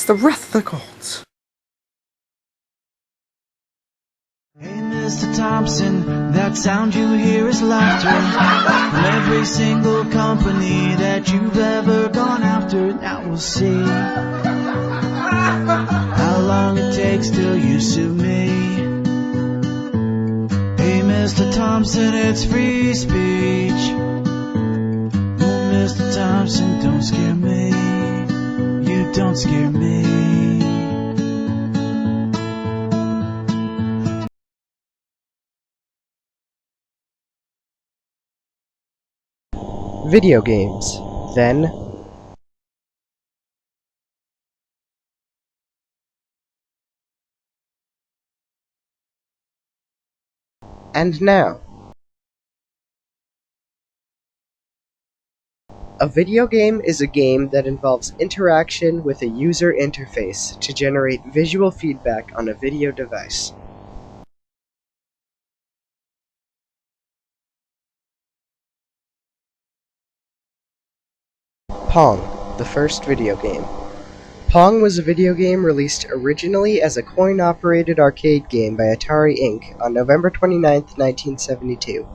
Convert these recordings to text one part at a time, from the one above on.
It's the Wrath of the Gods. Hey, Mr. Thompson, that sound you hear is laughter from every single company that you've ever gone after. Now we'll see how long it takes till you sue me. Hey, Mr. Thompson, it's free speech. Oh, Mr. Thompson, don't scare me. You don't scare me. Video games, then, and now. A video game is a game that involves interaction with a user interface to generate visual feedback on a video device. Pong, the first video game. Pong was a video game released originally as a coin-operated arcade game by Atari Inc. on November 29, 1972.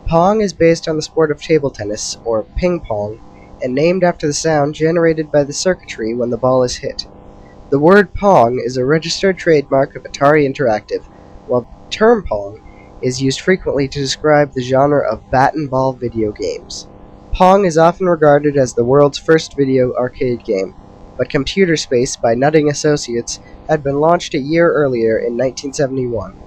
Pong is based on the sport of table tennis, or ping pong, and named after the sound generated by the circuitry when the ball is hit. The word Pong is a registered trademark of Atari Interactive, while the term Pong is used frequently to describe the genre of bat and ball video games. Pong is often regarded as the world's first video arcade game, but Computer Space by Nutting Associates had been launched a year earlier in 1971.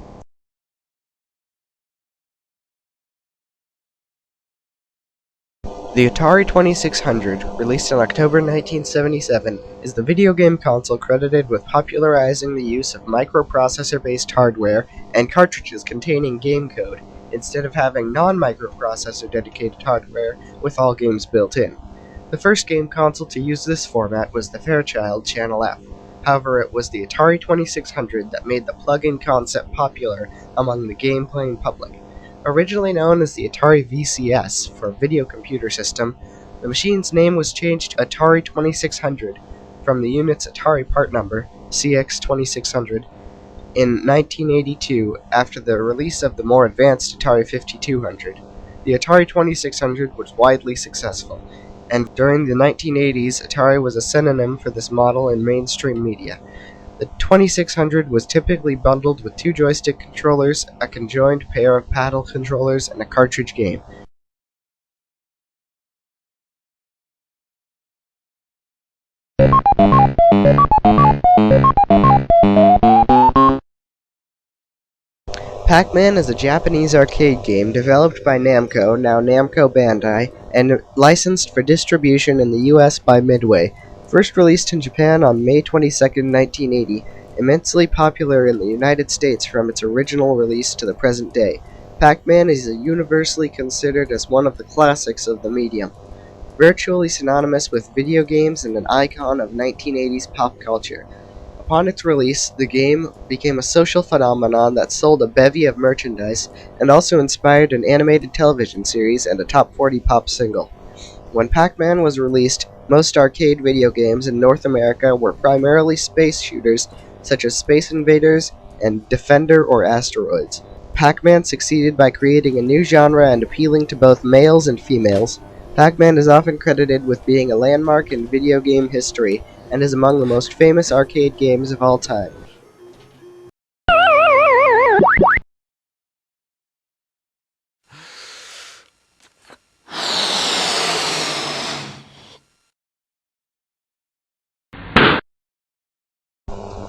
The Atari 2600, released in October 1977, is the video game console credited with popularizing the use of microprocessor-based hardware and cartridges containing game code, instead of having non-microprocessor dedicated hardware with all games built in. The first game console to use this format was the Fairchild Channel F. However, it was the Atari 2600 that made the plug-in concept popular among the game-playing public. Originally known as the Atari VCS for Video Computer System, the machine's name was changed to Atari 2600 from the unit's Atari part number, CX2600, in 1982 after the release of the more advanced Atari 5200. The Atari 2600 was widely successful, and during the 1980s, Atari was a synonym for this model in mainstream media. The 2600 was typically bundled with 2 joystick controllers, a conjoined pair of paddle controllers, and a cartridge game. Pac-Man is a Japanese arcade game developed by Namco, now Namco Bandai, and licensed for distribution in the US by Midway. First released in Japan on May 22, 1980, immensely popular in the United States from its original release to the present day. Pac-Man is universally considered as one of the classics of the medium, virtually synonymous with video games and an icon of 1980s pop culture. Upon its release, the game became a social phenomenon that sold a bevy of merchandise and also inspired an animated television series and a top 40 pop single. When Pac-Man was released, most arcade video games in North America were primarily space shooters such as Space Invaders and Defender or Asteroids. Pac-Man succeeded by creating a new genre and appealing to both males and females. Pac-Man is often credited with being a landmark in video game history and is among the most famous arcade games of all time.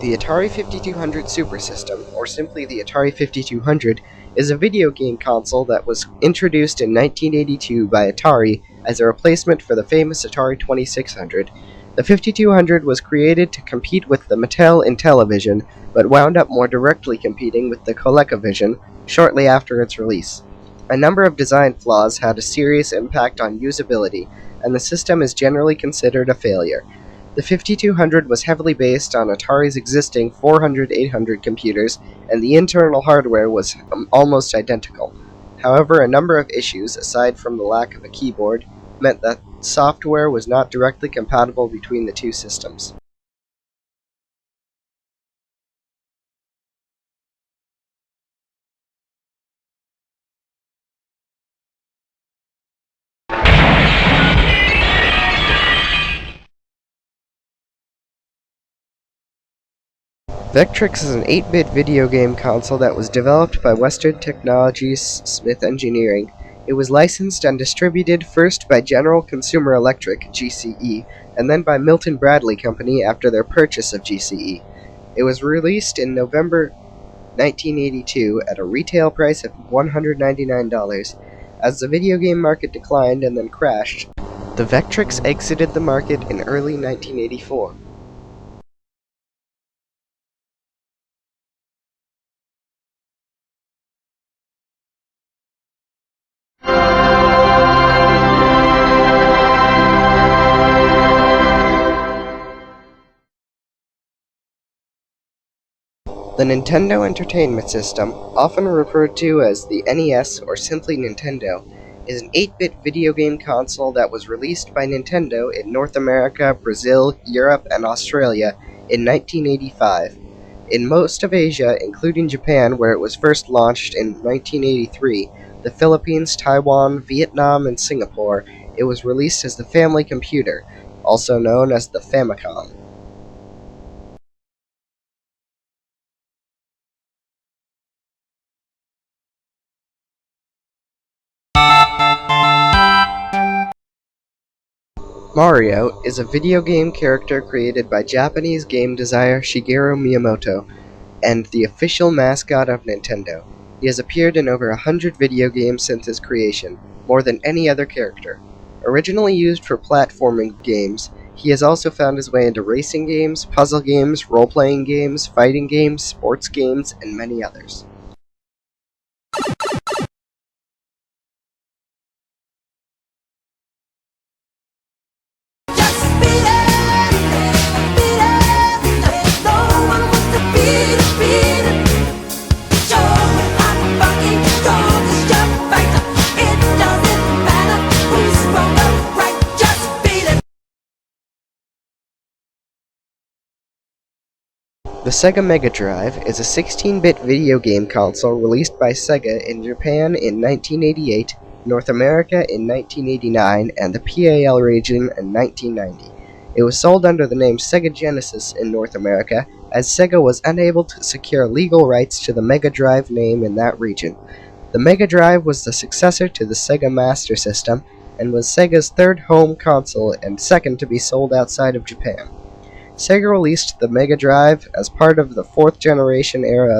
The Atari 5200 Super System, or simply the Atari 5200, is a video game console that was introduced in 1982 by Atari as a replacement for the famous Atari 2600. The 5200 was created to compete with the Mattel Intellivision, but wound up more directly competing with the ColecoVision shortly after its release. A number of design flaws had a serious impact on usability, and the system is generally considered a failure. The 5200 was heavily based on Atari's existing 400-800 computers, and the internal hardware was almost identical. However, a number of issues, aside from the lack of a keyboard, meant that software was not directly compatible between the two systems. Vectrix is an 8-bit video game console that was developed by Western Technologies Smith Engineering. It was licensed and distributed first by General Consumer Electric, GCE, and then by Milton Bradley Company after their purchase of GCE. It was released in November 1982 at a retail price of $199. As the video game market declined and then crashed, the Vectrix exited the market in early 1984. The Nintendo Entertainment System, often referred to as the NES or simply Nintendo, is an 8-bit video game console that was released by Nintendo in North America, Brazil, Europe, and Australia in 1985. In most of Asia, including Japan where it was first launched in 1983, the Philippines, Taiwan, Vietnam, and Singapore, it was released as the Family Computer, also known as the Famicom. Mario is a video game character created by Japanese game designer Shigeru Miyamoto and the official mascot of Nintendo. He has appeared in over 100 video games since his creation, more than any other character. Originally used for platforming games, he has also found his way into racing games, puzzle games, role-playing games, fighting games, sports games, and many others. The Sega Mega Drive is a 16-bit video game console released by Sega in Japan in 1988, North America in 1989, and the PAL region in 1990. It was sold under the name Sega Genesis in North America, as Sega was unable to secure legal rights to the Mega Drive name in that region. The Mega Drive was the successor to the Sega Master System, and was Sega's third home console and second to be sold outside of Japan. Sega released the Mega Drive as part of the fourth generation era